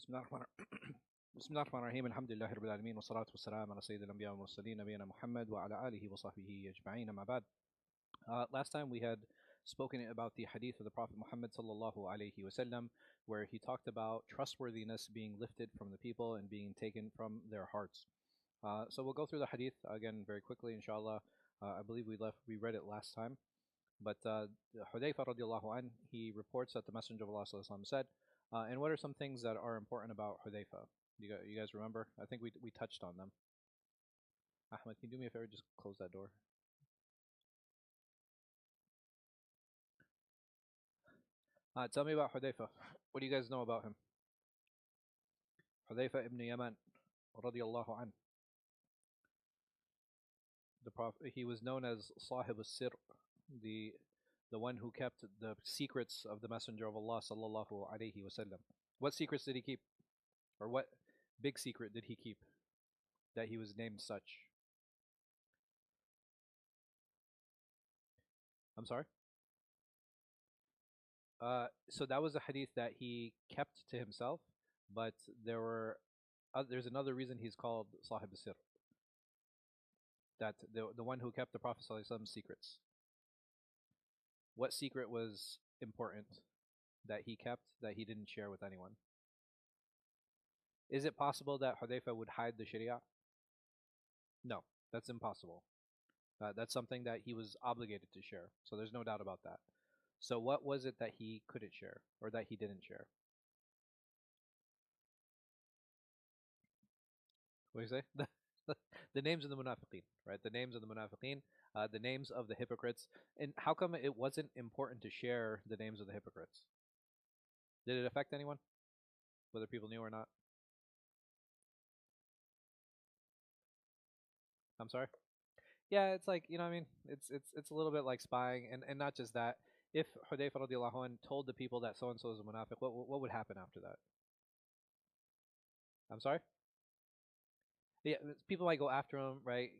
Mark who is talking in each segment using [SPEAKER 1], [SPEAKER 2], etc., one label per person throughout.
[SPEAKER 1] بسم الله الرحمن بسم الله الرحمن الرحيم الحمد لله رب العالمين والصلاة والسلام على سيد الأنبياء والمرسلين نبينا محمد وعلى آله وصحبه أجمعين أما بعد. Last time we had spoken about the hadith of the Prophet Muhammad sallallahu alaihi wasallam, where he talked about trustworthiness being lifted from the people and being taken from their hearts. So we'll go through the hadith again very quickly, inshallah. I believe we read it last time, but Hudayfa radiallahu anh, he reports that the Messenger of Allah sallallahu alaihi wasallam said, and what are some things that are important about Hudayfa? You guys remember? I think we touched on them. Ahmed, can you do me a favor? Just close that door. Tell me about Hudayfa. What do you guys know about him? Hudayfa ibn Yaman, radiallahu anh. The Prophet, he was known as Sahib al-Sir, the one who kept the secrets of the Messenger of Allah sallallahu alaihi wasallam. What secrets did he keep? Or what big secret did he keep that he was named such? I'm sorry? So that was a hadith that he kept to himself, but there's another reason he's called Sahib al-Sir. That the one who kept the Prophet ﷺ's secrets. What secret was important that he kept that he didn't share with anyone? Is it possible that Hudayfa would hide the Sharia? No, that's impossible. That's something that he was obligated to share, so there's no doubt about that. So what was it that he couldn't share, or that he didn't share? What do you say? The names of the munafiqeen, right? The names of the munafiqeen, the names of the hypocrites. And how come it wasn't important to share the names of the hypocrites? Did it affect anyone, whether people knew or not? I'm sorry? Yeah, it's like, you know what I mean? It's a little bit like spying, and not just that. If Hudayfa radiallahu anh told the people that so-and-so is a munafiq, what would happen after that? I'm sorry? Yeah, people might go after him, right?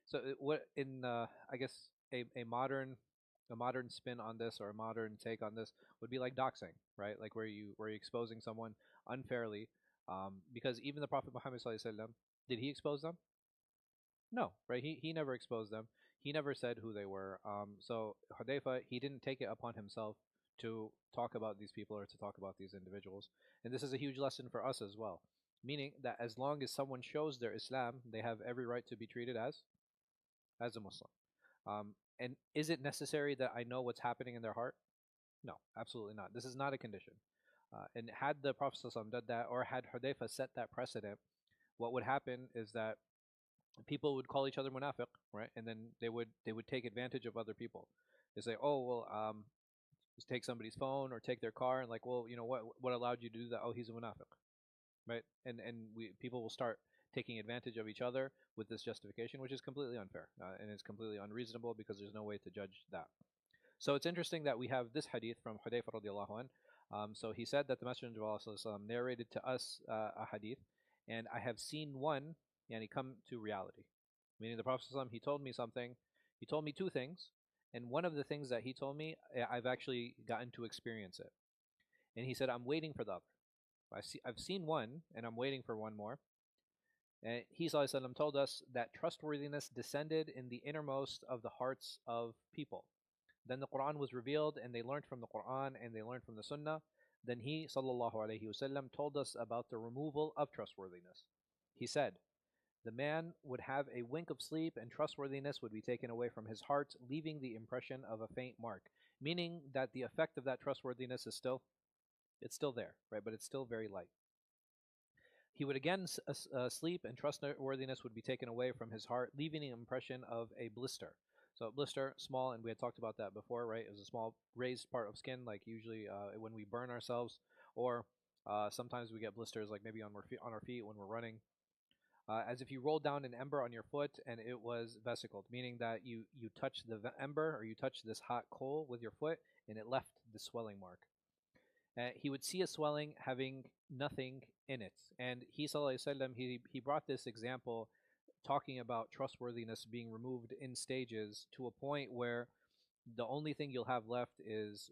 [SPEAKER 1] So what in I guess a modern spin on this, or a modern take on this, would be like doxing, right? Like where you're exposing someone unfairly, because even the Prophet Muhammad sallallahu alaihi wasallam, did he expose them? No, right? He never exposed them. He never said who they were. So Hudayfa, he didn't take it upon himself to talk about these people or to talk about these individuals. And this is a huge lesson for us as well. Meaning that as long as someone shows their Islam, they have every right to be treated as a Muslim. And is it necessary that I know what's happening in their heart? No, absolutely not. This is not a condition. And had the Prophet ﷺ done that, or had Hudayfa set that precedent, what would happen is that people would call each other munafiq, right? And then they would take advantage of other people. They say, oh well, just take somebody's phone or take their car, and like, well, what allowed you to do that? Oh, he's a munafiq, right? And people will start taking advantage of each other with this justification, which is completely unfair, and it's completely unreasonable, because there's no way to judge that. So it's interesting that we have this hadith from Hudayfa radiallahu anh. So he said that the Messenger of Allah narrated to us a hadith, and I have seen one, and he come to reality. Meaning the Prophet ﷺ, he told me something. He told me two things, and one of the things that he told me, I've actually gotten to experience it. And he said, I'm waiting for the other. I've seen one, and I'm waiting for one more. And he ﷺ told us that trustworthiness descended in the innermost of the hearts of people. Then the Quran was revealed, and they learned from the Quran, and they learned from the Sunnah. Then he ﷺ told us about the removal of trustworthiness. He said, the man would have a wink of sleep, and trustworthiness would be taken away from his heart, leaving the impression of a faint mark. Meaning that the effect of that trustworthiness is still there, right? But it's still very light. He would again sleep, and trustworthiness would be taken away from his heart, leaving the impression of a blister. So a blister, small, and we had talked about that before, right? It was a small raised part of skin, like usually when we burn ourselves, or sometimes we get blisters, like maybe on our feet when we're running. As if you rolled down an ember on your foot and it was vesicled, meaning that you touch the ember, or you touch this hot coal with your foot, and it left the swelling mark. He would see a swelling having nothing in it. And he, sallallahu alaihi wasallam, he brought this example talking about trustworthiness being removed in stages, to a point where the only thing you'll have left is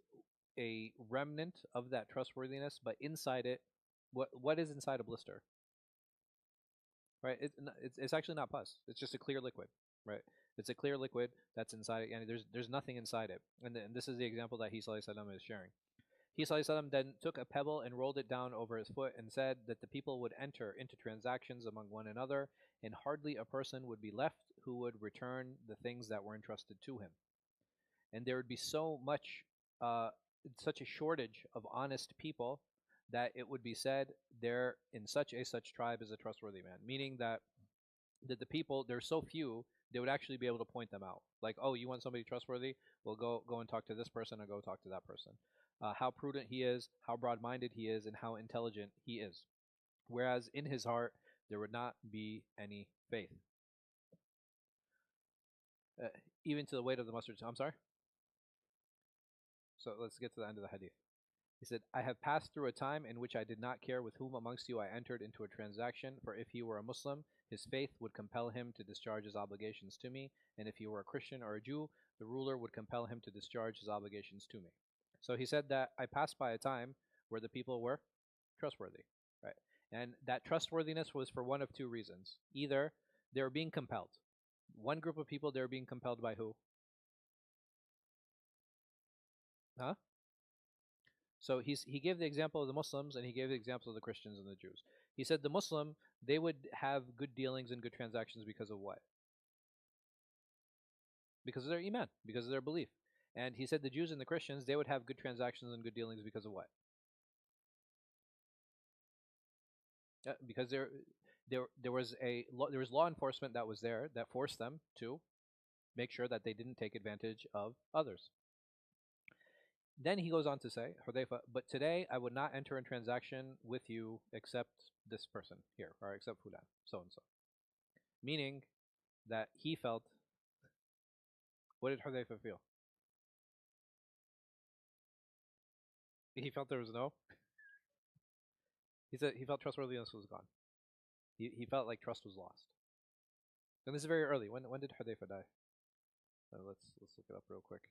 [SPEAKER 1] a remnant of that trustworthiness, but inside it What is inside a blister? Right? It's actually not pus. It's just a clear liquid, right? It's a clear liquid that's inside it, and there's nothing inside it. And this is the example that he sallallahu alaihi wasallam is sharing. He sallallahu alaihi wasallam then took a pebble and rolled it down over his foot and said that the people would enter into transactions among one another, and hardly a person would be left who would return the things that were entrusted to him. And there would be uh, such a shortage of honest people that it would be said there in such tribe is a trustworthy man, meaning that the people, there's so few, they would actually be able to point them out. Like, oh, you want somebody trustworthy? Well, go and talk to this person, or go talk to that person. How prudent he is, how broad-minded he is, and how intelligent he is. Whereas in his heart, there would not be any faith, uh, even to the weight of the mustard. I'm sorry. So let's get to the end of the hadith. He said, I have passed through a time in which I did not care with whom amongst you I entered into a transaction, for if he were a Muslim, his faith would compel him to discharge his obligations to me, and if he were a Christian or a Jew, the ruler would compel him to discharge his obligations to me. So he said that I passed by a time where the people were trustworthy, right? And that trustworthiness was for one of two reasons. Either they were being compelled. One group of people, they were being compelled by who? Huh? So he gave the example of the Muslims, and he gave the example of the Christians and the Jews. He said the Muslim, they would have good dealings and good transactions because of what? Because of their iman, because of their belief. And he said the Jews and the Christians, they would have good transactions and good dealings because of what? Because there was law enforcement that was there that forced them to make sure that they didn't take advantage of others. Then he goes on to say, Hudayfa, but today I would not enter a transaction with you except this person here, or except Fulan, so and so. Meaning that he felt, what did Hudayfa feel? He felt there was no, he said he felt trustworthiness was gone. He felt like trust was lost. And this is very early. When did Hudayfa die? Let's look it up real quick.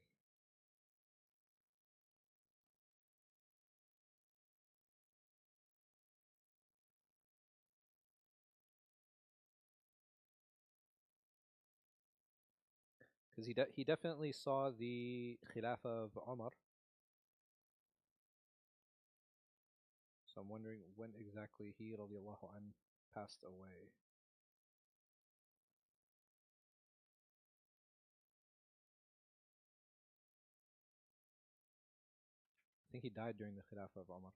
[SPEAKER 1] Because he definitely saw the Khilafah of Umar. So I'm wondering when exactly he radiallahu an passed away. I think he died during the Khilafah of Umar.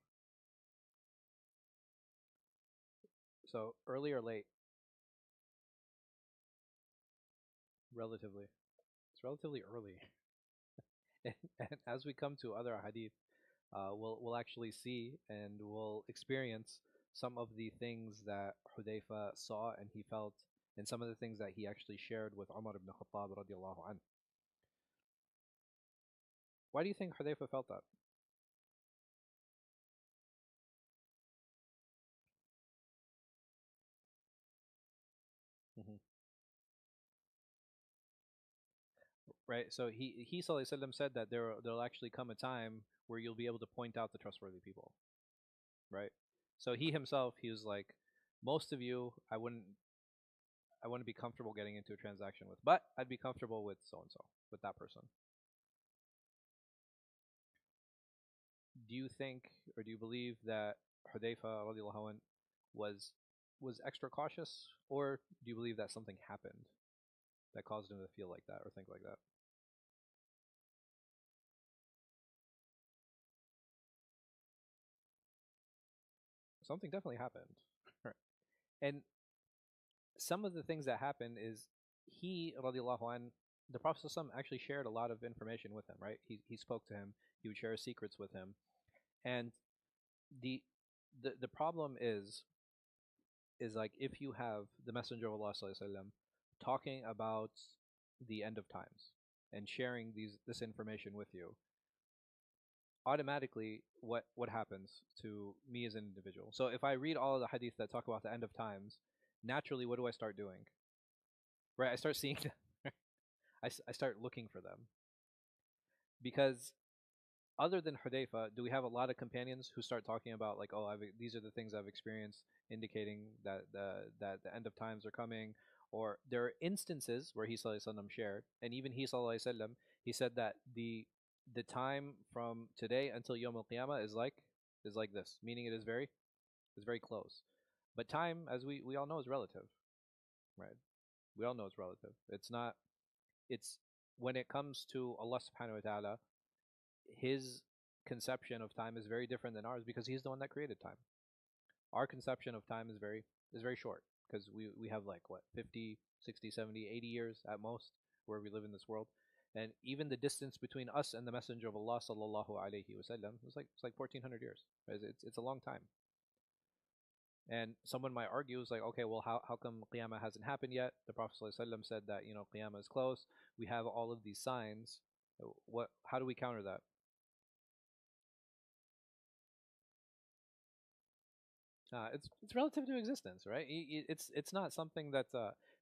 [SPEAKER 1] So early or late? Relatively. It's relatively early. And as we come to other hadith, we'll actually see and we'll experience some of the things that Hudayfa saw and he felt, and some of the things that he actually shared with Umar ibn Khattab radiallahu anh. Why do you think Hudayfa felt that? Hmm. Right. So he sallallahu alaihi wasallam said that there'll actually come a time where you'll be able to point out the trustworthy people. Right. So he himself, he was like, most of you, I wouldn't be comfortable getting into a transaction with, but I'd be comfortable with so and so, with that person. Do you think, or do you believe that Hudayfa radiallahu anh was was extra cautious, or do you believe that something happened that caused him to feel like that or think like that? Something definitely happened. Right. And some of the things that happened is he radiallahu anh, the Prophet actually shared a lot of information with him, right? He spoke to him, he would share secrets with him. And the the problem is like if you have the Messenger of Allah sallallahu alaihi wasallam talking about the end of times and sharing this information with you, automatically what happens to me as an individual? So if I read all of the hadith that talk about the end of times, naturally what do I start doing? Right, I start seeing them. I start looking for them because other than Hudayfa, do we have a lot of companions who start talking about like, oh, these are the things I've experienced, indicating that the end of times are coming? Or there are instances where he sallallahu alaihi wasallam shared, and even he sallallahu alaihi wasallam, he said that the time from today until Yawm al Qiyamah is like this, meaning it is very close. But time, as we all know, is relative, right? We all know it's relative. It's not. It's when it comes to Allah Subhanahu wa Taala, His conception of time is very different than ours because He's the one that created time. Our conception of time is very short because we have like what 50, 60, 70, 80 years at most where we live in this world. And even the distance between us and the Messenger of Allah sallallahu alaihi wasallam was like it's like 1400 years. Right? It's a long time. And someone might argue, it's like, okay, well, how come Qiyamah hasn't happened yet? The Prophet ﷺ said that, you know, Qiyamah is close. We have all of these signs. How do we counter that? It's relative to existence, right? It's not something that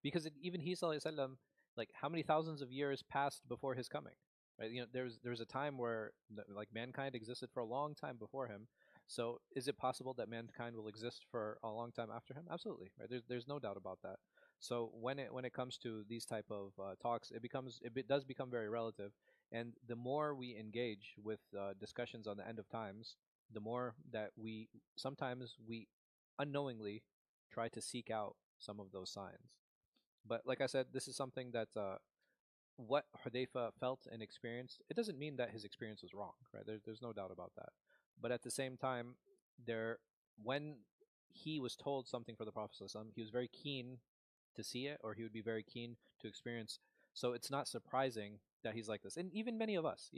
[SPEAKER 1] because even he sallallahu alaihi wasallam, like how many thousands of years passed before his coming, right? You know, there's a time where like mankind existed for a long time before him. So is it possible that mankind will exist for a long time after him? Absolutely, right? There's no doubt about that. So when it comes to these type of talks, it does become very relative, and the more we engage with discussions on the end of times, the more that we sometimes we unknowingly try to seek out some of those signs. But like I said, this is something that what Hudayfa felt and experienced. It doesn't mean that his experience was wrong, right? There's no doubt about that. But at the same time, there when he was told something for the Prophet ﷺ, he was very keen to see it, or he would be very keen to experience. So it's not surprising that he's like this. And even many of us,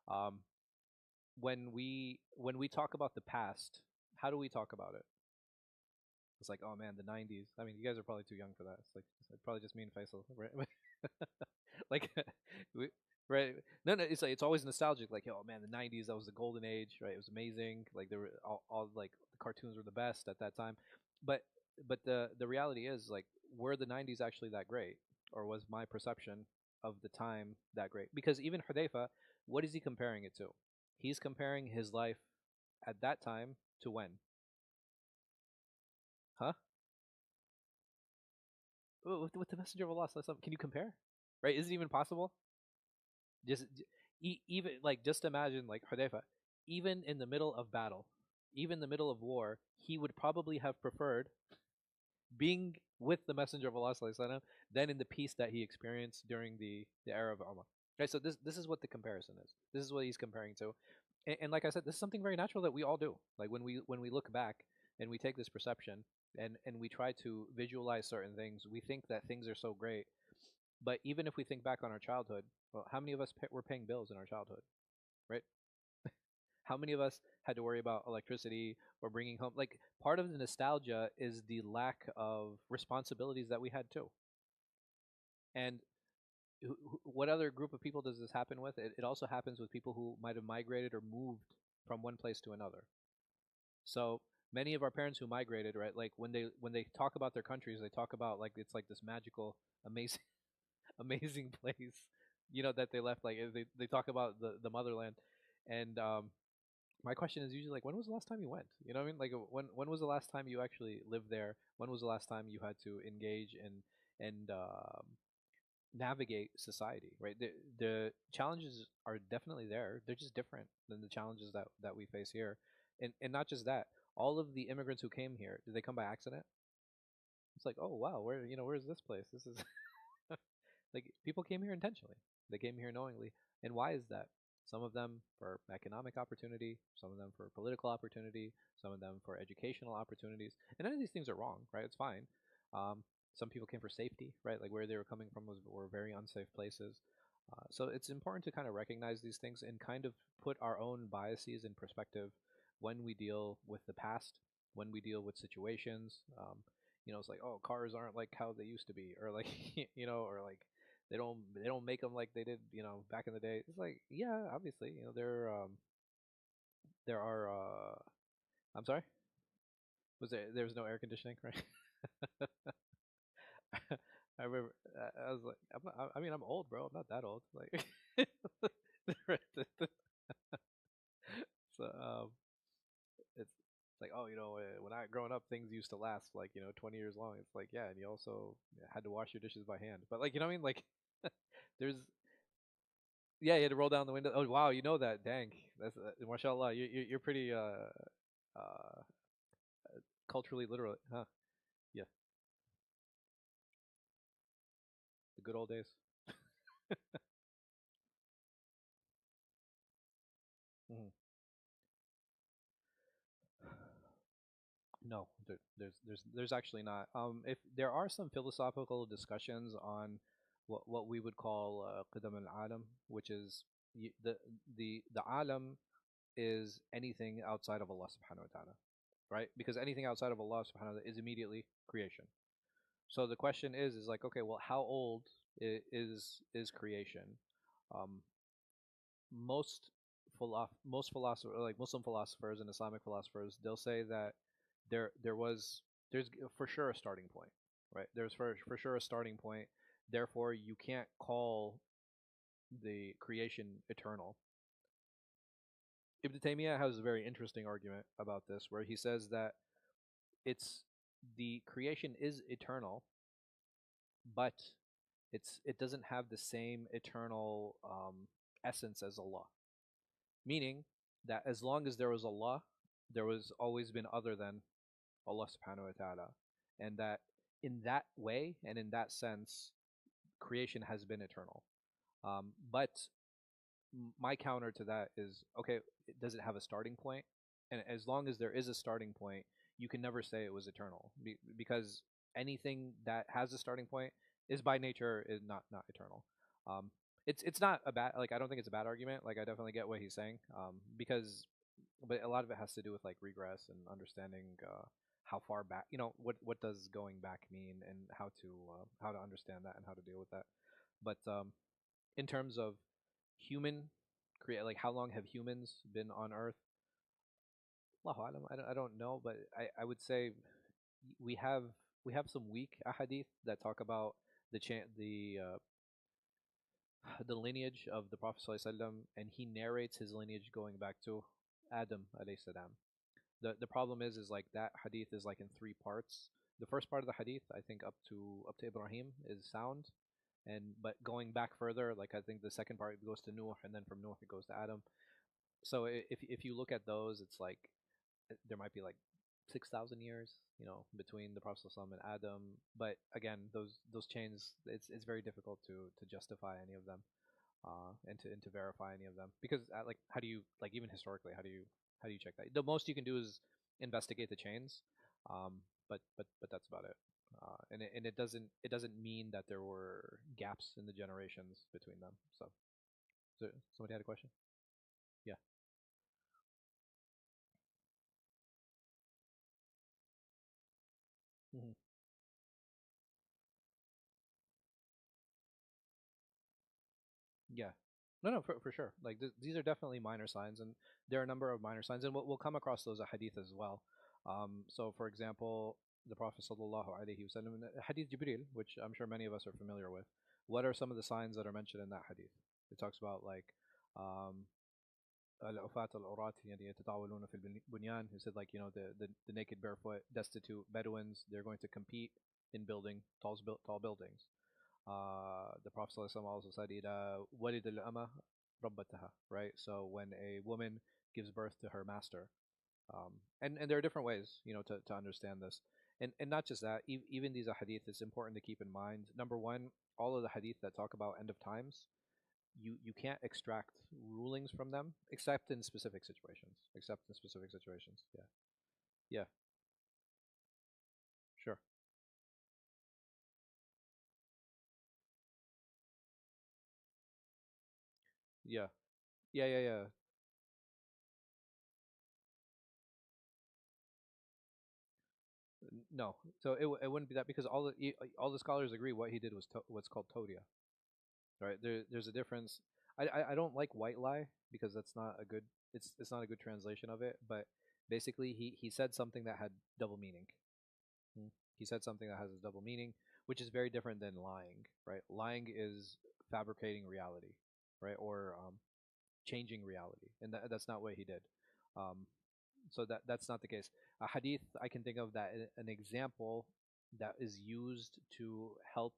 [SPEAKER 1] um, when we talk about the past, how do we talk about it? It's like, oh man, the '90s. I mean, you guys are probably too young for that. It's probably just me and Faisal, right? Like, we, right? No, no. It's like it's always nostalgic. Like, oh man, the '90s. That was the golden age, right? It was amazing. Like there were all like the cartoons were the best at that time. But the reality is like, were the '90s actually that great, or was my perception of the time that great? Because even Hudayfa, what is he comparing it to? He's comparing his life at that time to when? Huh? With the Messenger of Allah, can you compare? Right? Is it even possible? Just even like just imagine like Hudayfa, even in the middle of battle, even in the middle of war, he would probably have preferred being with the Messenger of Allah than in the peace that he experienced during the era of Umar. Right. So this is what the comparison is. This is what he's comparing to, and like I said, this is something very natural that we all do. Like when we look back and we take this perception and we try to visualize certain things, we think that things are so great. But even if we think back on our childhood, well, how many of us were paying bills in our childhood, right? How many of us had to worry about electricity or bringing home? Like part of the nostalgia is the lack of responsibilities that we had too. And what other group of people does this happen with? It also happens with people who might have migrated or moved from one place to another. So many of our parents who migrated, right? Like when they talk about their countries, they talk about like it's like this magical, amazing, amazing place, you know, that they left. Like they talk about the motherland, and my question is usually like, when was the last time you went? You know what I mean? Like when was the last time you actually lived there? When was the last time you had to engage and navigate society? Right? The challenges are definitely there. They're just different than the challenges that we face here, and not just that. All of the immigrants who came here, did they come by accident? It's like, oh wow, where's this place? This is like people came here intentionally. They came here knowingly. And why is that? Some of them for economic opportunity, some of them for political opportunity, some of them for educational opportunities. And none of these things are wrong, right? It's fine. Um, some people came for safety, right? Like where they were coming from were very unsafe places. So it's important to kind of recognize these things and kind of put our own biases in perspective when we deal with the past, when we deal with situations. It's like, oh, cars aren't like how they used to be, or like, or like they don't make them like they did, back in the day. It's like, yeah, obviously, there are. I'm sorry. There was no air conditioning, right? I remember. I was like, I mean, I'm old, bro. I'm not that old. Like, So it's like, oh, when I growing up, things used to last like 20 years long. It's like, yeah, and you also had to wash your dishes by hand. But like, you know what I mean? Like, there's yeah, you had to roll down the window. Oh wow, you know that? Dang, that's mashallah. You're pretty uh culturally literate, huh? Yeah, the good old days. Mhm. No, there's actually not. If there are some philosophical discussions on what we would call qidam al-alam, which is the alam is anything outside of Allah subhanahu wa ta'ala, right? Because anything outside of Allah subhanahu wa ta'ala is immediately creation. So the question is like, okay, well, how old is creation? Um, most philosophers, like Muslim philosophers and Islamic philosophers, they'll say that there's for sure a starting point, right? There's for sure a starting point. Therefore, you can't call the creation eternal. Ibn Taymiyyah has a very interesting argument about this, where he says that it's the creation is eternal, but it doesn't have the same eternal essence as Allah. Meaning that as long as there was Allah, there was always been other than Allah subhanahu wa ta'ala. And that in that way and in that sense, creation has been eternal. But my counter to that is okay, does it have a starting point? And as long as there is a starting point, you can never say it was eternal because anything that has a starting point is by nature is not eternal. Um, it's not a bad, like, I don't think it's a bad argument. Like, I definitely get what he's saying, because but a lot of it has to do with like regress and understanding how far back, what does going back mean, and how to understand that and how to deal with that. But in terms of human create, like, how long have humans been on Earth? Allahu alam, I don't know, but I would say we have we have some weak ahadith that talk about the lineage of the Prophet ﷺ, and he narrates his lineage going back to Adam alayhi salam. The problem is like that hadith is like in three parts. The first part of the hadith, I think up to Ibrahim, is sound, and but going back further, like I think the second part goes to Nuh, and then from Nuh it goes to Adam. So if you look at those, it's like there might be like 6,000 years, between the Prophet ﷺ and Adam. But again, those chains, it's very difficult to justify any of them, and to verify any of them, because like, how do you, like, even historically, how do you check that? The most you can do is investigate the chains, but that's about it. And it doesn't mean that there were gaps in the generations between them. So somebody had a question? Yeah. Hmm. Yeah. No, no, for sure. Like, these are definitely minor signs, and there are a number of minor signs, and we'll come across those hadith as well. So, for example, the Prophet sallallahu alaihi wasallam, Hadith Jibril, which I'm sure many of us are familiar with. What are some of the signs that are mentioned in that hadith? It talks about like um, al-ufat al-urat يعني يتطاولون في البنيان. He said, like, the naked, barefoot, destitute Bedouins, they're going to compete in building tall buildings. The Prophet ﷺ also said, إِذَا وَلِدَ الْأَمَةُ رَبَّتَهَا, right? So when a woman gives birth to her master, and there are different ways, to understand this, and not just that. Even these hadith, it's important to keep in mind. Number one, all of the hadith that talk about end of times, you can't extract rulings from them except in specific situations. Except in specific situations. Yeah. Yeah. Sure. Yeah. Yeah. Yeah. Yeah. No, so it wouldn't be that, because all the scholars agree what he did was what's called todia, right? There's a difference. I don't like white lie, because that's not a good, it's not a good translation of it. But basically, he said something that had double meaning. Hmm. He said something that has a double meaning, which is very different than lying, right? Lying is fabricating reality, right? Or changing reality, and that's not what he did. Um, so that's not the case. A hadith I can think of that an example that is used to help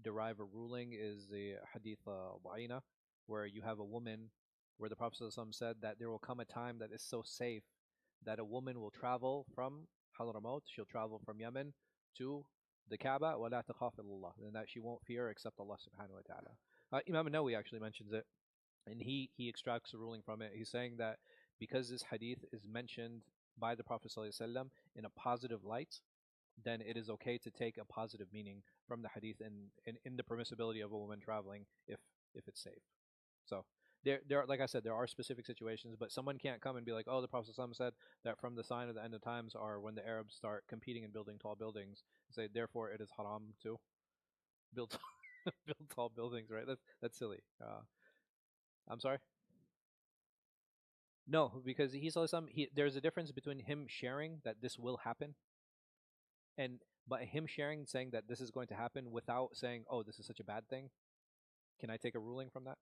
[SPEAKER 1] derive a ruling is the hadith Wa'ina, where you have a woman, where the Prophet ﷺ said that there will come a time that is so safe that a woman will travel from Hadramaut, she'll travel from Yemen to the Kaaba, وَلَا تَخَافِ اللَّهِ, and that she won't fear except Allah subhanahu wa ta'ala. Imam al-Nawawī actually mentions it, and he extracts a ruling from it. He's saying that because this hadith is mentioned by the Prophet ﷺ in a positive light, then it is okay to take a positive meaning from the hadith in the permissibility of a woman traveling if it's safe. So there like I said, there are specific situations, but someone can't come and be like, oh, the Prophet ﷺ said that from the sign of the end of times are when the Arabs start competing in building tall buildings. Say therefore it is haram to build build tall buildings, right? That's silly. I'm sorry. No, because there's a difference between him sharing that this will happen and but him sharing saying that this is going to happen without saying, oh, this is such a bad thing. Can I take a ruling from that?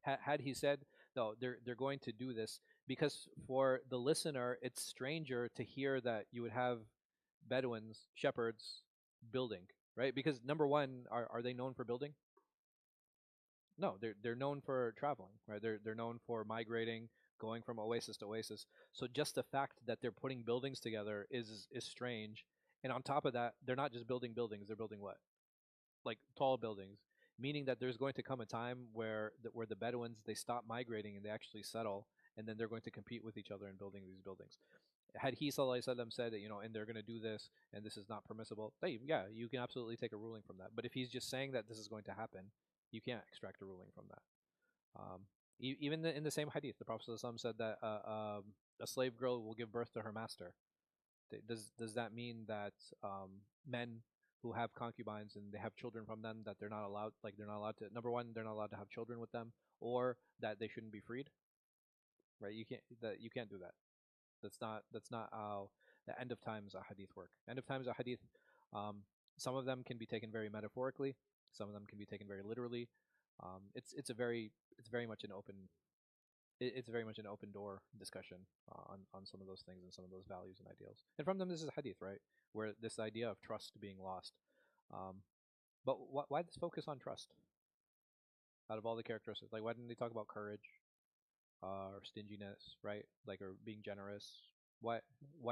[SPEAKER 1] Had he said, no, they're going to do this, because for the listener it's stranger to hear that you would have Bedouins, shepherds, building, right? Because number one, are they known for building? No, they're known for traveling, right? They're known for migrating, going from oasis to oasis. So just the fact that they're putting buildings together is strange. And on top of that, they're not just building buildings; they're building what? Like tall buildings, meaning that there's going to come a time where the Bedouins they stop migrating and they actually settle, and then they're going to compete with each other in building these buildings. Had he sallallahu alaihi wasallam said that, and they're going to do this and this is not permissible, hey, yeah, you can absolutely take a ruling from that. But if he's just saying that this is going to happen, you can't extract a ruling from that. Even in the same hadith, the Prophet ﷺ said that a slave girl will give birth to her master. Does that mean that men who have concubines and they have children from them, that they're not allowed to, number one, they're not allowed to have children with them, or that they shouldn't be freed, right? You can't do that. That's not how the end of times ahadith work. End of times ahadith, um, some of them can be taken very metaphorically, some of them can be taken very literally. It's very much an open it's very much an open door discussion on some of those things and some of those values and ideals. And from them, this is hadith, right? Where this idea of trust being lost. Um, but why this focus on trust? Out of all the characteristics, like why didn't they talk about courage or stinginess, right? Like or being generous. Why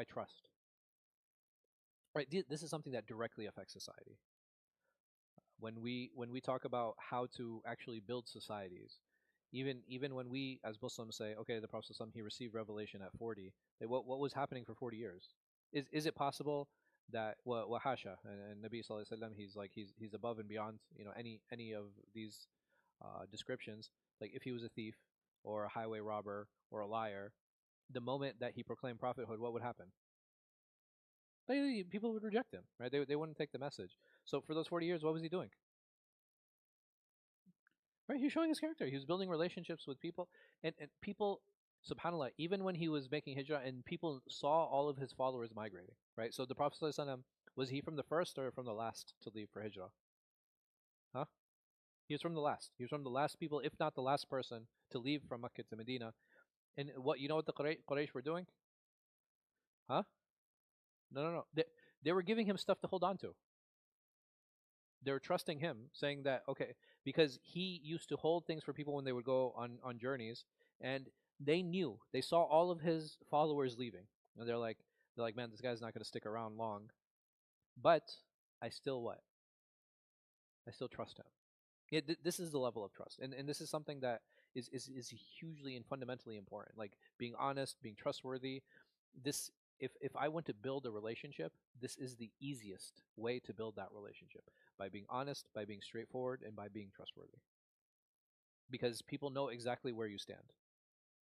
[SPEAKER 1] trust? Right. This is something that directly affects society. When we talk about how to actually build societies, even when we as Muslims say, okay, the Prophet ﷺ, he received revelation at 40. What was happening for 40 years? Is it possible that hasha and Nabi Sallallahu Alaihi Wasallam, he's above and beyond any of these descriptions? Like if he was a thief or a highway robber or a liar, the moment that he proclaimed prophethood, what would happen? People would reject him, right? They wouldn't take the message. So for those 40 years, what was he doing? Right, he was showing his character. He was building relationships with people, and people, subhanallah, even when he was making hijrah and people saw all of his followers migrating, right? So the Prophet ﷺ, was he from the first or from the last to leave for hijrah? Huh? He was from the last. He was from the last people, if not the last person, to leave from Mecca to Medina. And what the Quraysh were doing? Huh? No. They were giving him stuff to hold on to. They were trusting him, saying that, okay, because he used to hold things for people when they would go on journeys, and they saw all of his followers leaving, and they're like, man, this guy's not going to stick around long, but I still what? I still trust him. Yeah, this is the level of trust, and this is something that is hugely and fundamentally important. Like being honest, being trustworthy. This, if I want to build a relationship, this is the easiest way to build that relationship, by being honest, by being straightforward, and by being trustworthy. Because people know exactly where you stand,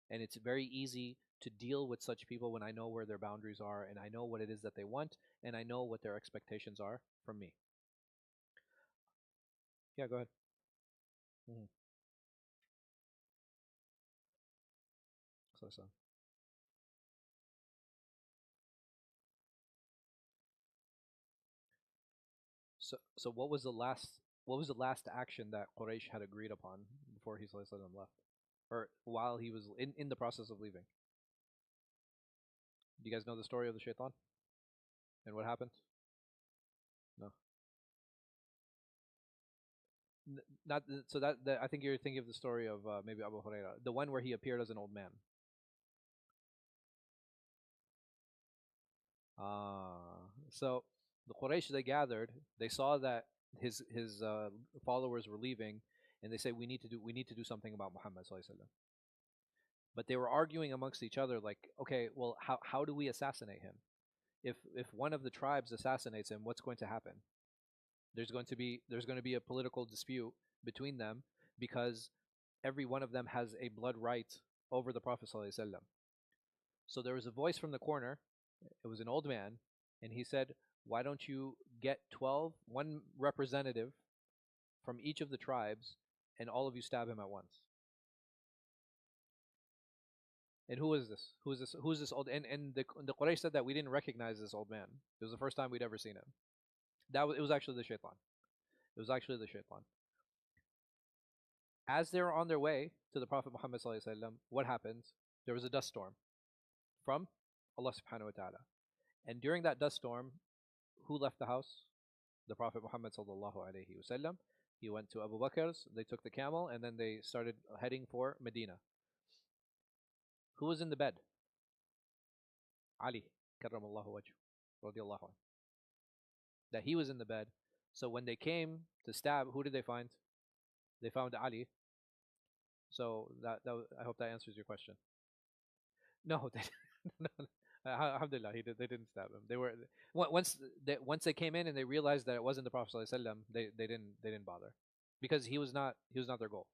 [SPEAKER 1] and it's very easy to deal with such people when I know where their boundaries are, and I know what it is that they want, and I know what their expectations are from me. Yeah, go ahead. Mm-hmm. So. So what was the last action that Quraysh had agreed upon before he left? or while he was in the process of leaving. Do you guys know the story of the shaitan and what happened? No. Not so that I think you're thinking of the story of maybe Abu Huraira, the one where he appeared as an old man. So the Quraysh, they gathered. They saw that his followers were leaving, and they said we need to do something about Muhammad sallallahu alaihi wasallam. But they were arguing amongst each other, like, okay, well, how do we assassinate him? If one of the tribes assassinates him, what's going to happen? There's going to be a political dispute between them because every one of them has a blood right over the Prophet sallallahu alaihi wasallam. So there was a voice from the corner. It was an old man, and he said, "Why don't you get one representative from each of the tribes, and all of you stab him at once?" And who is this? Who is this? Who is this old? And the Quraysh said that we didn't recognize this old man. It was the first time we'd ever seen him. It was actually the shaitan. It was actually the shaitan. As they were on their way to the Prophet Muhammad sallallahu alaihi wasallam, what happened? There was a dust storm from Allah subhanahu wa ta'ala. And during that dust storm, who left the house? The Prophet Muhammad sallallahu alaihi wasallam. He went to Abu Bakr's, they took the camel, and then they started heading for Medina. Who was in the bed? Ali, karramallahu wajh, radiallahu anhu. That he was in the bed. So when they came to stab, who did they find? They found Ali. So I hope that answers your question. No, no, alhamdulillah, they didn't stab him. They were once they came in and they realized that it wasn't the Prophet sallallahu alaihi wasallam, they didn't bother, because he was not their goal.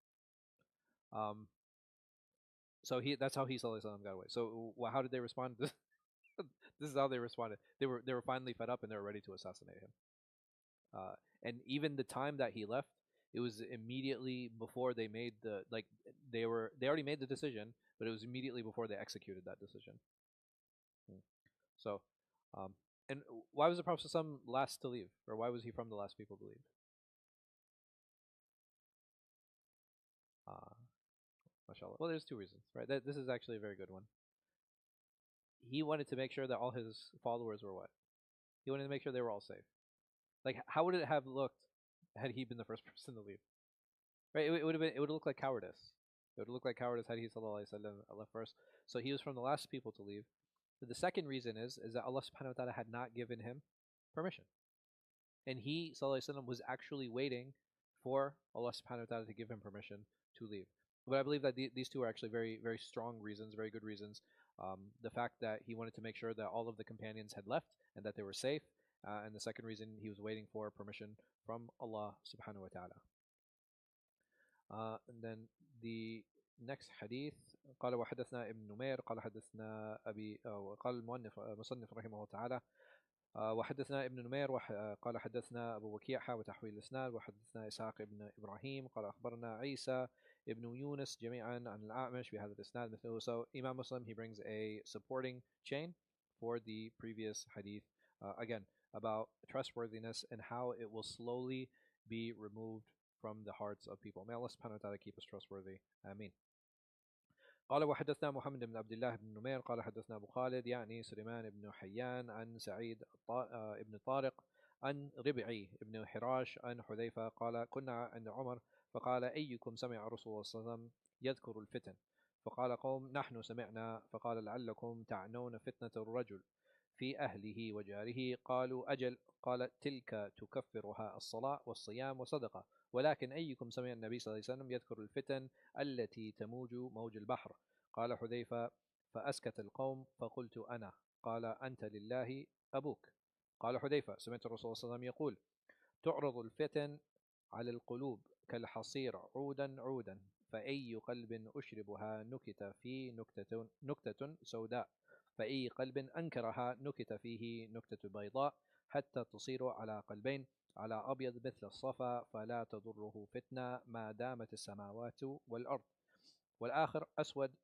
[SPEAKER 1] So that's how he sallallahu alaihi wasallam got away. So how did they respond? This is how they responded. They were finally fed up and they were ready to assassinate him. And even the time that he left, it was immediately before they made they already made the decision, but it was immediately before they executed that decision. So, and why was the Prophet ﷺ last to leave, or why was he from the last people to leave? MashaAllah. Well, there's two reasons, right? This is actually a very good one. He wanted to make sure that all his followers were what? He wanted to make sure they were all safe. Like, how would it have looked had he been the first person to leave? Right? It would look like cowardice. It would look like cowardice had he sallallahu alaihi wasallam left first. So he was from the last people to leave. But the second reason is that Allah subhanahu wa ta'ala had not given him permission. And he sallallahu alaihi wasallam was actually waiting for Allah subhanahu wa ta'ala to give him permission to leave. But I believe that these two are actually very, very strong reasons, very good reasons. The fact that he wanted to make sure that all of the companions had left and that they were safe. And the second reason, he was waiting for permission from Allah subhanahu wa ta'ala. And then the next hadith, قال وحدثنا ابن نمير قال حدثنا أبي قال المصنف رحمه الله تعالى وحدثنا ابن نمير قال حدثنا أبو وكيع وتحويل الإسناد وحدثنا إسحاق ابن إبراهيم قال أخبرنا عيسى ابن يونس جميعا عن الأعمش بهذا الإسناد مثله. So Imam Muslim, he brings a supporting chain for the previous hadith, again about trustworthiness and how it will slowly be removed from the hearts of people. May Allah subhanahu wa ta'ala keep us trustworthy. Ameen. قال وحدثنا محمد بن عبد الله بن نمير قال حدثنا أبو خالد يعني سليمان بن حيان عن سعيد بن طارق عن ربعي بن حراش عن حذيفة قال كنا عند عمر فقال أيكم سمع رسول الله صلى الله عليه وسلم يذكر الفتن فقال قوم نحن سمعنا فقال لعلكم تعنون فتنة الرجل في أهله وجاره قالوا أجل قال تلك تكفرها الصلاة والصيام وصدقة ولكن أيكم سمع النبي صلى الله عليه وسلم يذكر الفتن التي تموج موج البحر قال حذيفة فأسكت القوم فقلت أنا قال أنت لله أبوك قال حذيفة سمعت الرسول صلى الله عليه وسلم يقول تعرض الفتن على القلوب كالحصير عودا عودا فأي قلب أشربها نكت فيه نكتة سوداء فأي قلب أنكرها نكت فيه نكتة بيضاء حتى تصير على قلبين على أبيض مثل الصفا فلا تضره فتنة ما دامت السماوات والأرض والآخر أسود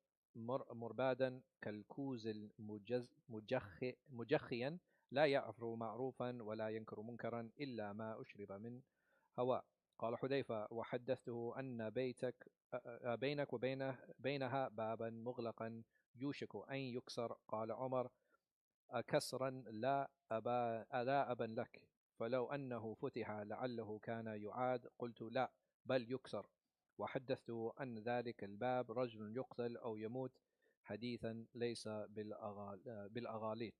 [SPEAKER 1] مربادا كالكوز مجخيا لا يعرف معروفا ولا ينكر منكرا إلا ما أشرب من هواء قال حذيفة وحدثته أن بيتك بينك بينها بابا مغلقا يوشك أن يكسر. قال عمر: كسرا لا أبا لك، فلو أنه فتح لعله كان يعاد. قلت: لا، بل يكسر. وحدثت أن ذلك الباب رجل يقتل أو يموت، حديثا ليس بالأغاليط.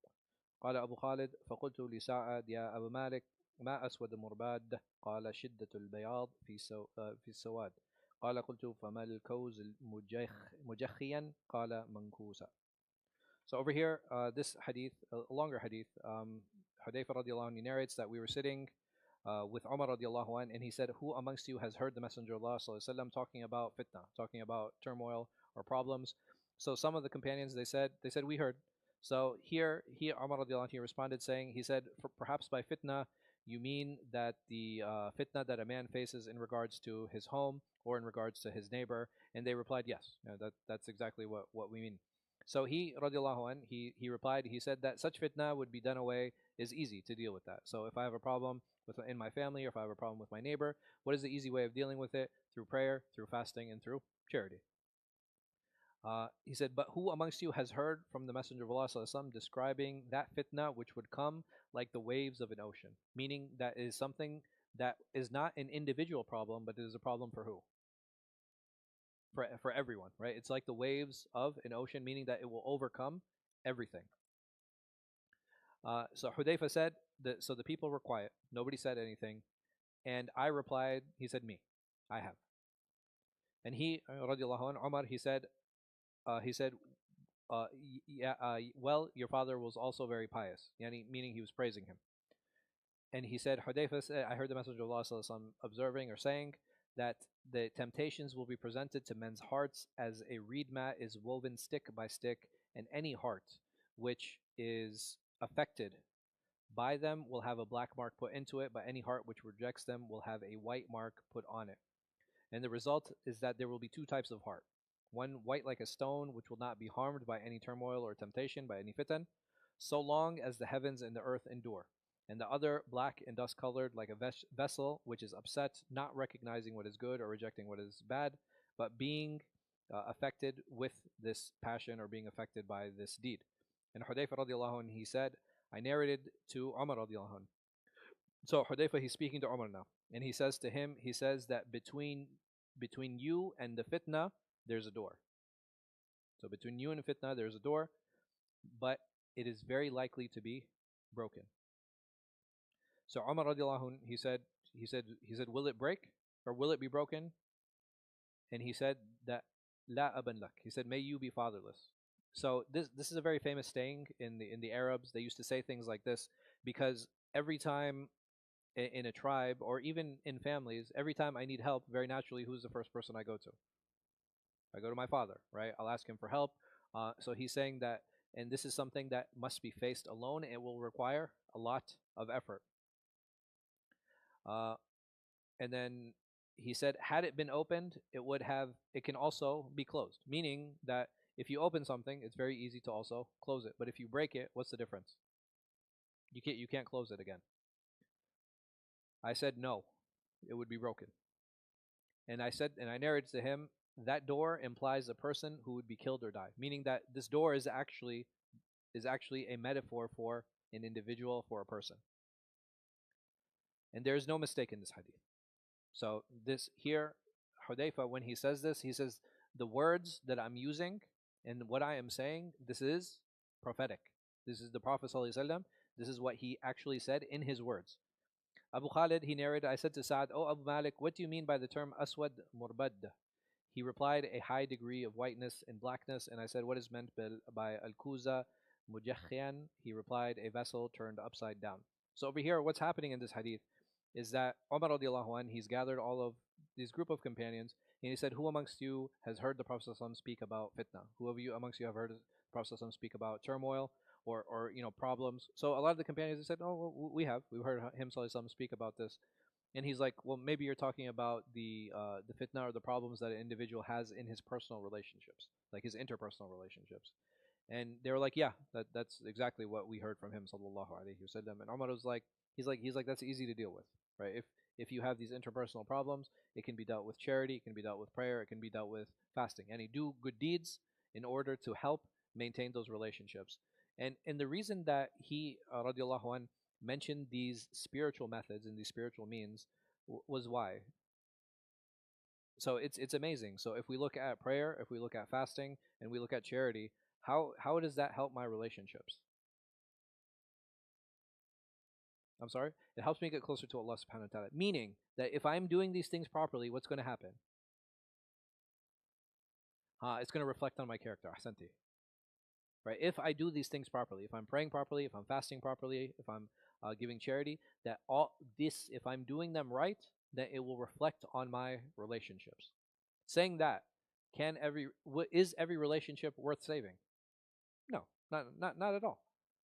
[SPEAKER 1] قال أبو خالد: فقلت لسعد: يا أبا مالك، ما أسود مرباد؟ قال: شدة البياض في السواد. قال: قلت: فما الكوز مجخيا؟ قال: منكوسا. So over here, this hadith, a longer hadith, Hudayfa radiallahu anhu narrates that we were sitting with Umar radiallahu anhu, and he said, "Who amongst you has heard the Messenger of Allah sallallahu alaihi wasallam talking about fitna, talking about turmoil or problems?" So some of the companions, they said we heard. So here Umar radiallahu anhu responded saying, he said, perhaps by fitna you mean that the fitna that a man faces in regards to his home or in regards to his neighbor. And they replied, yes, that's exactly what we mean. So he radiallahu anh, he replied, he said that such fitna would be done away, is easy to deal with that. So if I have a problem in my family, or if I have a problem with my neighbor, what is the easy way of dealing with it? Through prayer, through fasting, and through charity. He said, but who amongst you has heard from the Messenger of Allah ﷺ describing that fitna which would come like the waves of an ocean? Meaning that is something that is not an individual problem, but it is a problem for who? For everyone, right? It's like the waves of an ocean, meaning that it will overcome everything. So Hudayfa said, so the people were quiet. Nobody said anything. And I replied, he said, me, I have. And he, radiallahu anhu, Umar, he said, well, your father was also very pious, meaning he was praising him. And he said, Hudayfa said, I heard the Messenger of Allah observing or saying that the temptations will be presented to men's hearts as a reed mat is woven stick by stick, and any heart which is affected by them will have a black mark put into it, but any heart which rejects them will have a white mark put on it. And the result is that there will be two types of heart. One white like a stone, which will not be harmed by any turmoil or temptation, by any fitan, so long as the heavens and the earth endure. And the other black and dust colored like a vessel which is upset, not recognizing what is good or rejecting what is bad, but being affected with this passion or being affected by this deed. And Hudayfa radiallahu anh, he said, I narrated to Umar radiallahu anh. So Hudayfa, he's speaking to Umar now, and he says to him, he says that between you and the fitna, there's a door. So between you and the fitna, there's a door, but it is very likely to be broken. So Umar radiallahu anh, he said, will it break or will it be broken? And he said that la aban lak. He said, may you be fatherless. So this is a very famous saying in the Arabs. They used to say things like this because every time in a tribe or even in families, every time I need help, very naturally, who's the first person I go to? I go to my father, right? I'll ask him for help. So he's saying that, and this is something that must be faced alone. It will require a lot of effort. And then he said, had it been opened, it can also be closed. Meaning that if you open something, it's very easy to also close it. But if you break it, what's the difference? You can't close it again. I said no, it would be broken. And I narrated to him, that door implies a person who would be killed or die. Meaning that this door is actually a metaphor for an individual, for a person. And there is no mistake in this hadith. So this here, Hudayfa, when he says this, he says, the words that I'm using and what I am saying, this is prophetic. This is the Prophet ﷺ. This is what he actually said in his words. Abu Khalid, he narrated, I said to Sa'ad, oh Abu Malik, what do you mean by the term aswad murbad? He replied, a high degree of whiteness and blackness. And I said, what is meant by al-kuza mujakhiyan? He replied, a vessel turned upside down. So over here, what's happening in this hadith is that Umar radiallahu anh, he's gathered all of these group of companions, and he said, who amongst you has heard the Prophet ﷺ speak about fitna? Who of you amongst you have heard the Prophet ﷺ speak about turmoil or problems? So a lot of the companions, they said, oh, well, we've heard him ﷺ speak about this. And he's like, well, maybe you're talking about the fitna or the problems that an individual has in his personal relationships, like his interpersonal relationships. And they were like, yeah, that's exactly what we heard from him, sallallahu alaihi wasallam. And Umar was like, he's like, that's easy to deal with, right? If you have these interpersonal problems, it can be dealt with charity, it can be dealt with prayer, it can be dealt with fasting. And you do good deeds in order to help maintain those relationships. And the reason that he radiallahu an mentioned these spiritual methods and these spiritual means was why. So it's amazing. So if we look at prayer, if we look at fasting, and we look at charity, how does that help my relationships? I'm sorry? It helps me get closer to Allah subhanahu wa ta'ala. Meaning that if I'm doing these things properly, what's going to happen? It's going to reflect on my character. Ahsanti. Right? If I do these things properly, if I'm praying properly, if I'm fasting properly, if I'm giving charity, that all this, if I'm doing them right, then it will reflect on my relationships. Saying that, is every relationship worth saving? No, not at all.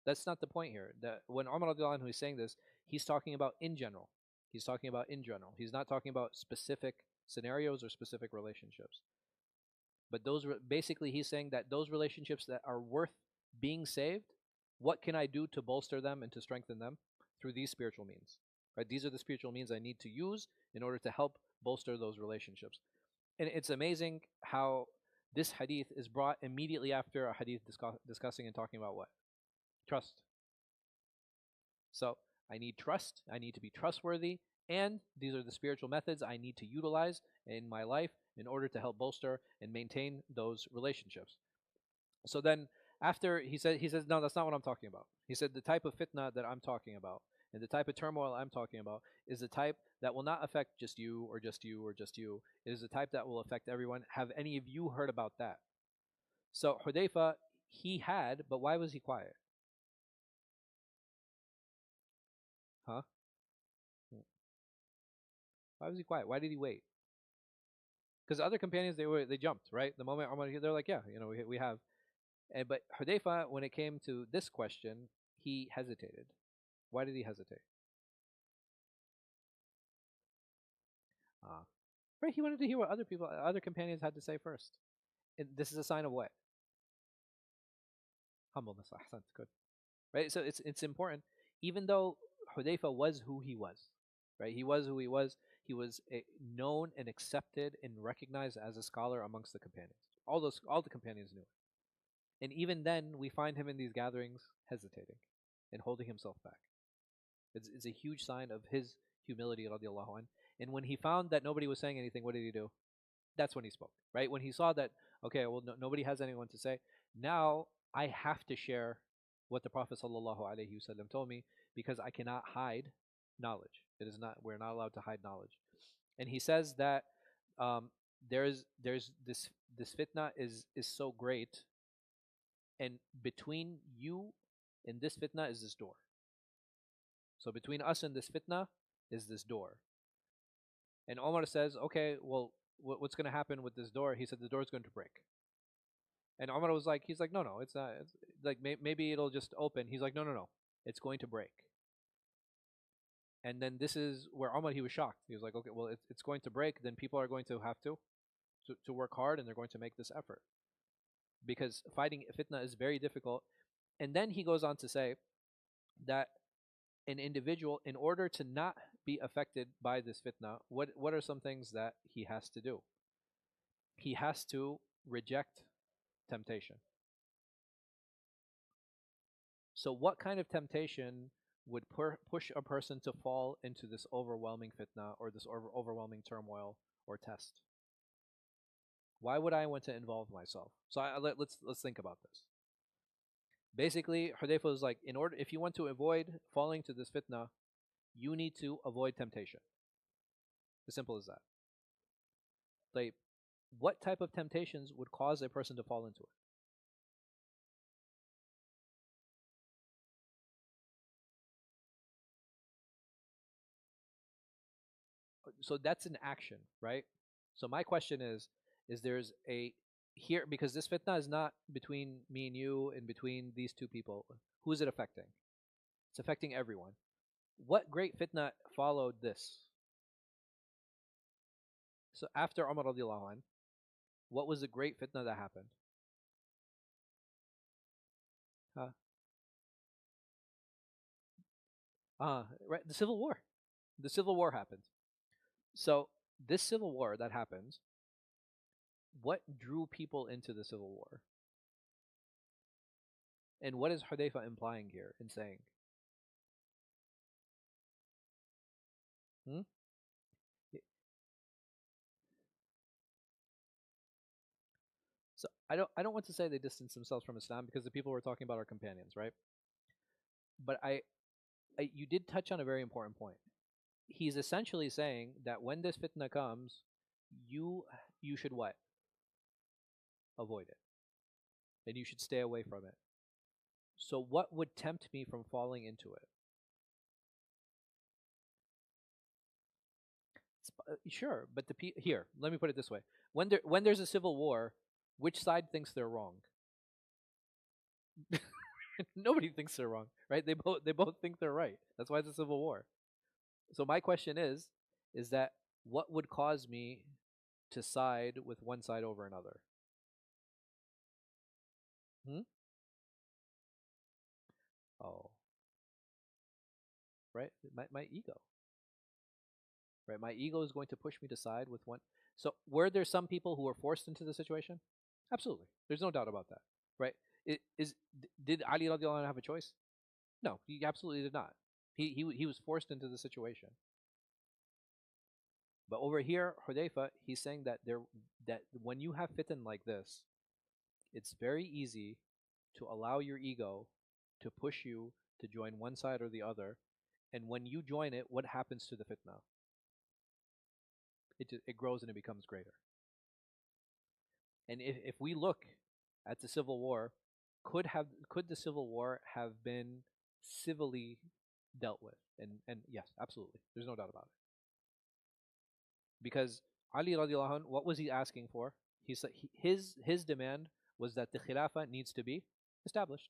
[SPEAKER 1] That's not the point here. That when Umar radiallahu anhu is saying this, he's talking about in general. He's talking about in general. He's not talking about specific scenarios or specific relationships. But basically, he's saying that those relationships that are worth being saved, what can I do to bolster them and to strengthen them? Through these spiritual means. Right? These are the spiritual means I need to use in order to help bolster those relationships. And it's amazing how this hadith is brought immediately after a hadith discussing and talking about what? Trust. So I need trust. I need to be trustworthy. And these are the spiritual methods I need to utilize in my life in order to help bolster and maintain those relationships. So then after he says, no, that's not what I'm talking about. He said the type of fitna that I'm talking about and the type of turmoil I'm talking about is the type that will not affect just you or just you or just you. It is the type that will affect everyone. Have any of you heard about that? So Hudayfa, he had, but why was he quiet? Huh? Why was he quiet? Why did he wait? Because other companions, they jumped, right? The moment Umar, they're like, yeah, we have. But Hudayfa, when it came to this question, he hesitated. Why did he hesitate? Ah, right. He wanted to hear what other companions had to say first. And this is a sign of what? Humbleness. Ahsan, good. Right. So it's important. Even though Hudayfa was who he was, right? He was who he was. He was known and accepted and recognized as a scholar amongst the companions. All the companions knew it. And even then, we find him in these gatherings hesitating and holding himself back. It's a huge sign of his humility, radiallahu anh. And when he found that nobody was saying anything, what did he do? That's when he spoke, right? When he saw that, okay, well, nobody has anyone to say, now I have to share what the Prophet sallallahu alaihi wasallam told me because I cannot hide knowledge. We're not allowed to hide knowledge. And he says that um, there's this fitna is so great, and between you and this fitna is this door. So between us and this fitna is this door. And Omar says, okay, well, what's going to happen with this door? He said the door is going to break. And Omar he's like, no, it's not. It's like maybe it'll just open. He's like, no, it's going to break. And then this is where Omar, he was shocked. He was like, okay, well, it's going to break. Then people are going to have to work hard, and they're going to make this effort because fighting fitna is very difficult. And then he goes on to say that an individual, in order to not be affected by this fitna, what are some things that he has to do? He has to reject temptation. So what kind of temptation would push a person to fall into this overwhelming fitna or this overwhelming turmoil or test? Why would I want to involve myself? So let's think about this. Basically, Hudayfa was like, if you want to avoid falling to this fitna, you need to avoid temptation. As simple as that. Like, what type of temptations would cause a person to fall into it? So that's an action, right? So my question is there's a here because this fitna is not between me and you and between these two people. Who is it affecting? It's affecting everyone. What great fitna followed this? So after Umar radiallahu anh, what was the great fitna that happened? Huh? Right, the civil war. The civil war happens. So this civil war that happens, what drew people into the civil war? And what is Hudayfa implying here in saying? Hmm? So I don't want to say they distance themselves from Islam because the people we're talking about are companions, right? But you did touch on a very important point. He's essentially saying that when this fitna comes, you you should what? Avoid it. And you should stay away from it. So what would tempt me from falling into it? Sure, but here, let me put it this way: when there's a civil war, which side thinks they're wrong? Nobody thinks they're wrong, right? They both think they're right. That's why it's a civil war. So my question is that what would cause me to side with one side over another? Hmm? Oh, right. My ego, right? My ego is going to push me to side with one. So were there some people who were forced into the situation? Absolutely. There's no doubt about that, right? Did Ali radiallahu anhu have a choice? No, he absolutely did not. He was forced into the situation. But over here, Hudayfa, he's saying that when you have fitan like this, it's very easy to allow your ego to push you to join one side or the other. And when you join it, what happens to the fitna? It grows and it becomes greater. And if we look at the civil war, could the civil war have been civilly dealt with? And yes, absolutely. There's no doubt about it. Because Ali radiallahu anh, what was he asking for? He said his demand was that the Khilafah needs to be established.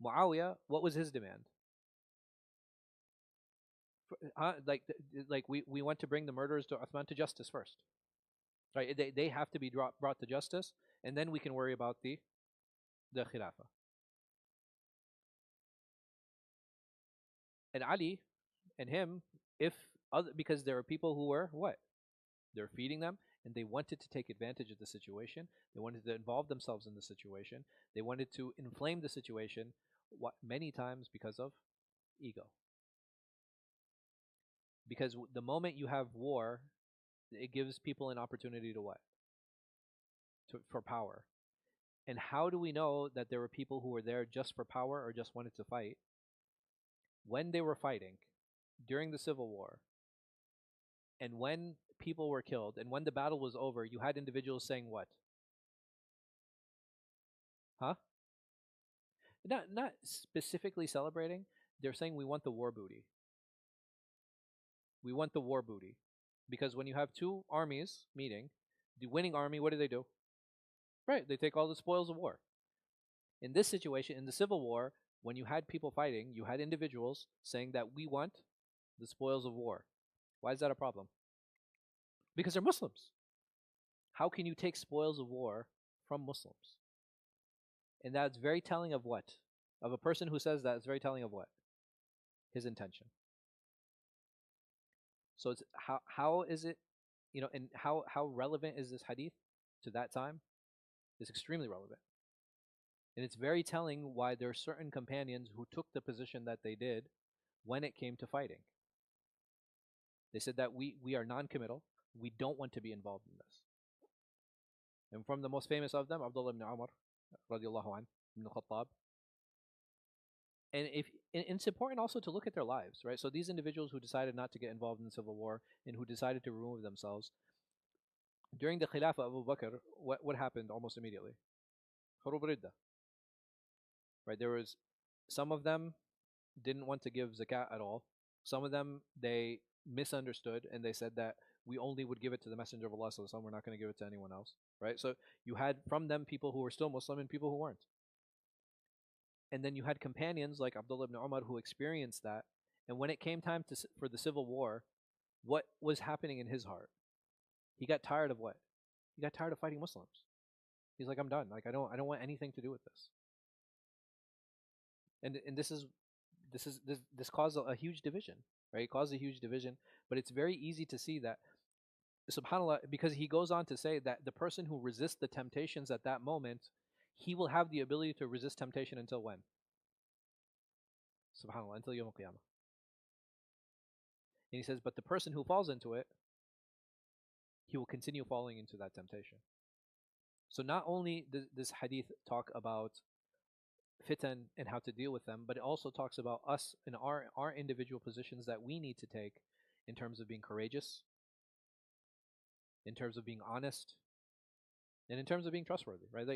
[SPEAKER 1] Muawiyah, what was his demand? We want to bring the murderers to Uthman to justice first. Right? They have to be brought to justice, and then we can worry about the Khilafah. And Ali and him, if other because there are people who were what? They're feeding them, and they wanted to take advantage of the situation. They wanted to involve themselves in the situation. They wanted to inflame the situation. What many times because of ego. Because the moment you have war, it gives people an opportunity to what? For power. And how do we know that there were people who were there just for power or just wanted to fight? When they were fighting during the Civil War, and when people were killed, and when the battle was over, you had individuals saying what? Huh? Not specifically celebrating. They're saying we want the war booty. We want the war booty. Because when you have two armies meeting, the winning army, what do? Right, they take all the spoils of war. In this situation, in the Civil War, when you had people fighting, you had individuals saying that we want the spoils of war. Why is that a problem? Because they're Muslims. How can you take spoils of war from Muslims? And that's very telling of what? Of a person who says that, it's very telling of what? His intention. So it's how is it, and how relevant is this hadith to that time? It's extremely relevant. And it's very telling why there are certain companions who took the position that they did when it came to fighting. They said that we are non-committal. We don't want to be involved in this. And from the most famous of them, Abdullah ibn Umar, radiallahu anh, ibn Khattab. And it's important also to look at their lives, right? So these individuals who decided not to get involved in the civil war and who decided to remove themselves, during the Khilafah of Abu Bakr, what happened almost immediately? Hurub Ridda. Right? There was some of them didn't want to give zakat at all. Some of them they misunderstood and they said that we only would give it to the Messenger of Allah, so we're not going to give it to anyone else. Right? So you had from them people who were still Muslim and people who weren't. And then you had companions like Abdullah ibn Umar who experienced that. And when it came time for the civil war, what was happening in his heart? He got tired of what? He got tired of fighting Muslims. He's like, I'm done. Like I don't want anything to do with this. And this caused a huge division. right? It caused a huge division, but it's very easy to see that, subhanallah, because he goes on to say that the person who resists the temptations at that moment, he will have the ability to resist temptation until when? Subhanallah, until Yawm al-Qiyamah. And he says, but the person who falls into it, he will continue falling into that temptation. So not only does this hadith talk about fitan and how to deal with them, but it also talks about us and our individual positions that we need to take in terms of being courageous, in terms of being honest, and in terms of being trustworthy, right?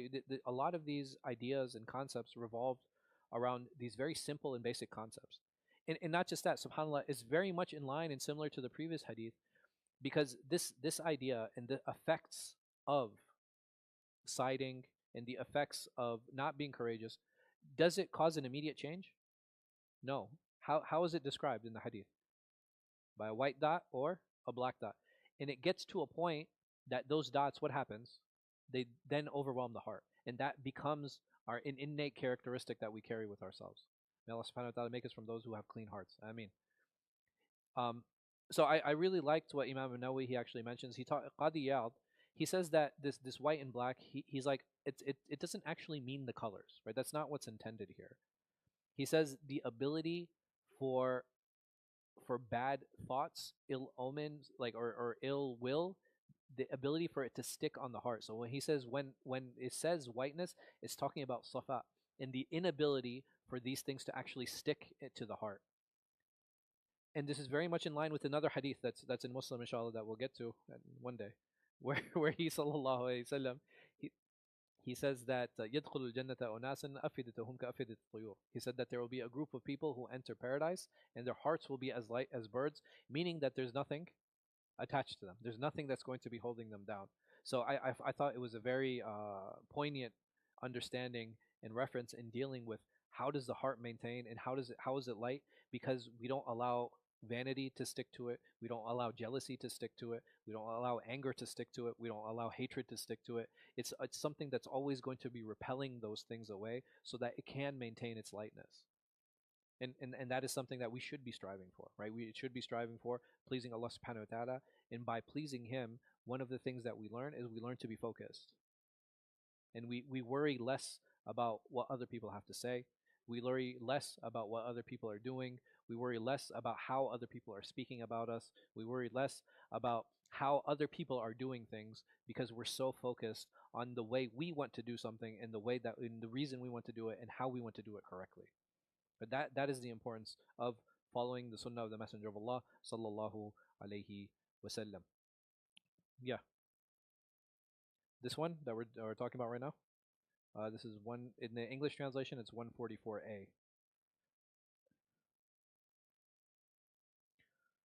[SPEAKER 1] A lot of these ideas and concepts revolved around these very simple and basic concepts. And not just that, subhanAllah, is very much in line and similar to the previous hadith, because this idea and the effects of siding and the effects of not being courageous, does it cause an immediate change? No. How is it described in the hadith? By a white dot or a black dot. And it gets to a point that those dots, what happens? They then overwhelm the heart. And that becomes an innate characteristic that we carry with ourselves. May Allah subhanahu wa ta'ala make us from those who have clean hearts. I mean. So I really liked what Imam al-Nawawī he actually mentions. He taught Qādī Iyyaḍ. He says that this white and black, he's like, it doesn't actually mean the colors, right? That's not what's intended here. He says the ability for bad thoughts, ill omens, like or ill will, the ability for it to stick on the heart. So when he says when it says whiteness, it's talking about safa and the inability for these things to actually stick to the heart. And this is very much in line with another hadith that's in Muslim, inshallah, that we'll get to one day, where he sallallahu alaihi wasallam he says that يدخل الجنة أناس أفئدتهم كأفئدة الطيور. He said that there will be a group of people who enter paradise and their hearts will be as light as birds, meaning that there's nothing attached to them. There's nothing that's going to be holding them down. So I thought it was a very poignant understanding and reference in dealing with how does the heart maintain and how is it light, because we don't allow vanity to stick to it, we don't allow jealousy to stick to it, we don't allow anger to stick to it, we don't allow hatred to stick to it. It's something that's always going to be repelling those things away so that it can maintain its lightness. And that is something that we should be striving for, right? We should be striving for pleasing Allah subhanahu wa ta'ala, and by pleasing Him, one of the things that we learn is we learn to be focused. And we worry less about what other people have to say. We worry less about what other people are doing. We worry less about how other people are speaking about us. We worry less about how other people are doing things, because we're so focused on the way we want to do something and the reason we want to do it and how we want to do it correctly. But that is the importance of following the sunnah of the Messenger of Allah sallallahu alayhi wasallam. Yeah. This one that we're talking about right now. This is one in the English translation. It's 144a.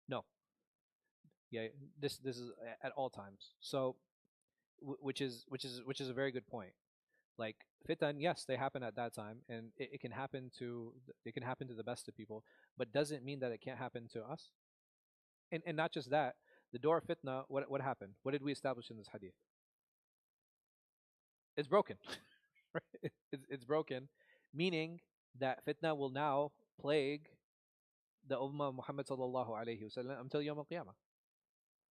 [SPEAKER 1] No. Yeah. This is at all times. So, which is a very good point. Like fitan, yes, they happen at that time, and it can happen to the best of people, but doesn't mean that it can't happen to us. And not just that, the door of fitna. What happened? What did we establish in this hadith? It's broken. Right? It's broken, meaning that fitna will now plague the Ummah of Muhammad sallallahu alayhi wasallam until Yawm al-Qiyamah.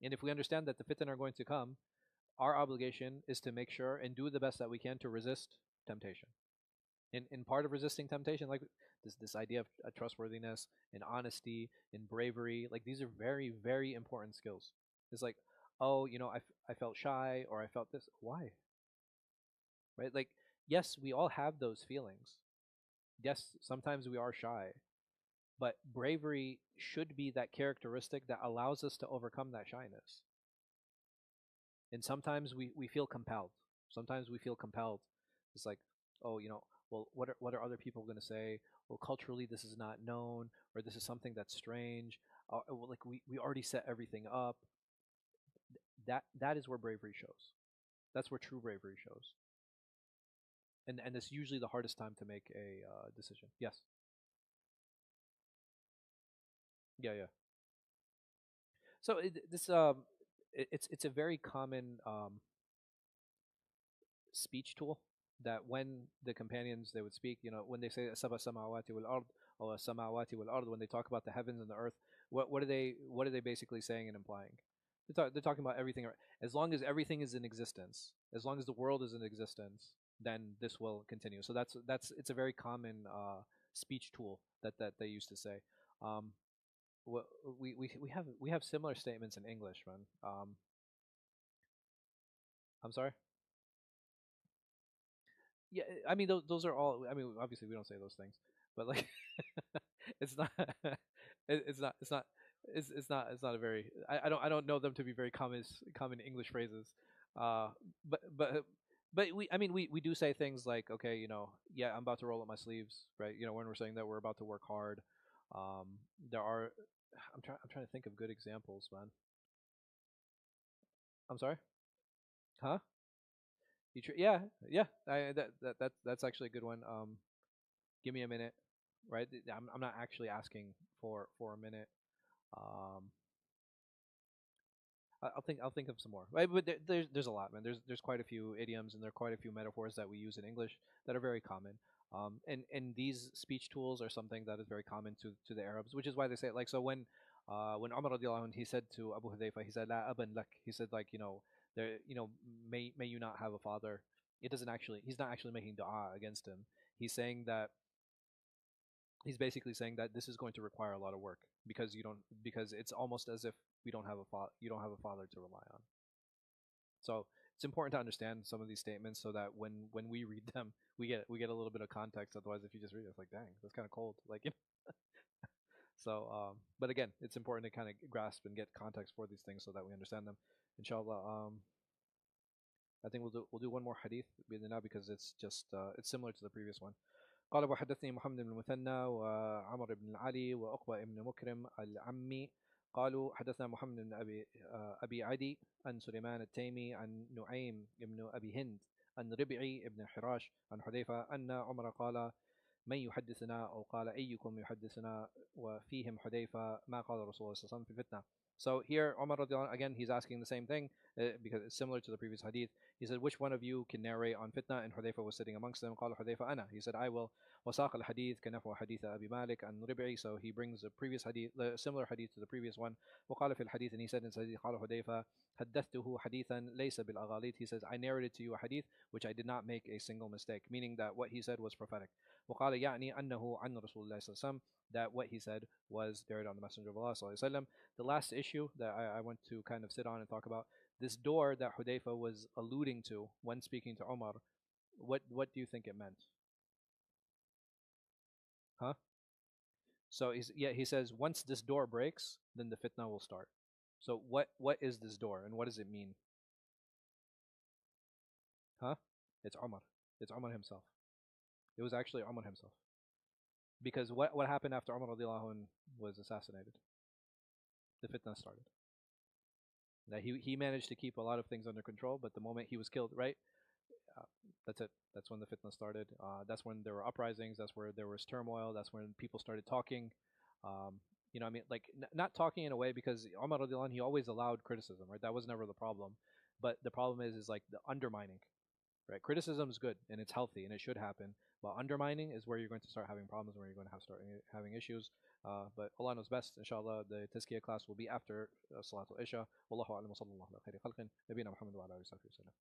[SPEAKER 1] And if we understand that the fitan are going to come, our obligation is to make sure and do the best that we can to resist temptation. And part of resisting temptation, like this idea of trustworthiness and honesty and bravery, like these are very, very important skills. It's like, oh, I felt shy or I felt this. Why? Right? Like, yes, we all have those feelings. Yes, sometimes we are shy. But bravery should be that characteristic that allows us to overcome that shyness. And sometimes we feel compelled. Sometimes we feel compelled. It's like, oh, well, what are other people going to say? Well, culturally, this is not known, or this is something that's strange. Well, like we already set everything up. That is where bravery shows. That's where true bravery shows. And it's usually the hardest time to make a decision. Yes. Yeah, yeah. So it's a very common speech tool. that when the companions they would speak, when they say sab'a samawati wal ard or samawati wal ard, when they talk about the heavens and the earth, what are they basically saying and implying? They're talking about everything. As long as everything is in existence, as long as the world is in existence, then this will continue. So that's it's a very common speech tool that they used to say. Um, wh- we have similar statements in English, man. I'm sorry. Yeah, I mean those are all. I mean, obviously we don't say those things, but like, it's not, it's not a very. I don't know them to be very common English phrases. Uh, but but we I mean we do say things like, okay, yeah, I'm about to roll up my sleeves, right? When we're saying that we're about to work hard. There are. I'm trying to think of good examples, man. I'm sorry. Huh? Yeah, yeah. That's actually a good one. Give me a minute, right? I'm not actually asking for a minute. Um, I'll think of some more. Right, but there's a lot, man. There's quite a few idioms and there are quite a few metaphors that we use in English that are very common. And these speech tools are something that is very common to the Arabs, which is why they say it. Like, so when Umar radiallahu anh, he said to Abu Hudayfa, he said la aban lak. He said, like, there may you not have a father. It doesn't actually He's not actually making du'a against him. He's saying that he's basically saying that this is going to require a lot of work because it's almost as if we don't have you don't have a father to rely on. So it's important to understand some of these statements so that when we read them, we get a little bit of context. Otherwise, if you just read it, it's like, dang, that's kind of cold. Like, so. But again, it's important to kind of grasp and get context for these things so that we understand them. Inshallah. I think we'll do one more hadith now because it's just it's similar to the previous one. قال وحدثني محمد بن المثنى وعمر بن العلي وعقبة بن مكرم العمي قالوا حدثنا محمد بن أبي عدي عن سليمان التيمي عن نعيم بن أبي هند عن ربعي بن حراش عن حذيفة أن عمر قال من يحدثنا أو قال أيكم يحدثنا وفيهم حذيفة ما قال رسول الله صلى الله عليه وسلم في الفتنة. So here Umar again, he's asking the same thing because it's similar to the previous hadith. He said, which one of you can narrate on fitna? And Hudayfa was sitting amongst them. قال حذيفة أنا. He said, I will. وساق الحديث كنحو حديث أبي مالك عن ربعي. So he brings the previous hadith, the similar hadith to the previous one. وقال في الحديث, and he said in hadith, قال حذيفة حدثته حديثا ليس بالأغاليط. He says, I narrated to you a hadith which I did not make a single mistake, meaning that what he said was prophetic. وقال يعني أنه عن رسول الله صلى الله عليه وسلم, that what he said was narrated on the Messenger of Allah صلى الله عليه وسلم. The last issue that I want to kind of sit on and talk about, this door that Hudayfa was alluding to when speaking to Omar, what do you think it meant? Huh? So he says once this door breaks, then the fitna will start. So what is this door and what does it mean? Huh? It's Omar. It's Omar himself. It was actually Omar himself. Because what happened after Umar radiallahu anh was assassinated? The fitna started. That he managed to keep a lot of things under control, but the moment he was killed, right? Uh, that's it. That's when the fitna started. That's when there were uprisings. That's where there was turmoil. That's when people started talking. I mean, like not talking in a way because Umar radiallahu anh, he always allowed criticism, right? That was never the problem. But the problem is like the undermining, right? Criticism is good and it's healthy and it should happen, but undermining is where you're going to start having problems, where you're going to start having issues. But Allah knows best. Inshallah, the Tazkiyah class will be after Salatul Isha. Wallahu a'lam wa sallallahu ala khairi khalqin. Nabina Muhammad wa ala alihi wa sallam.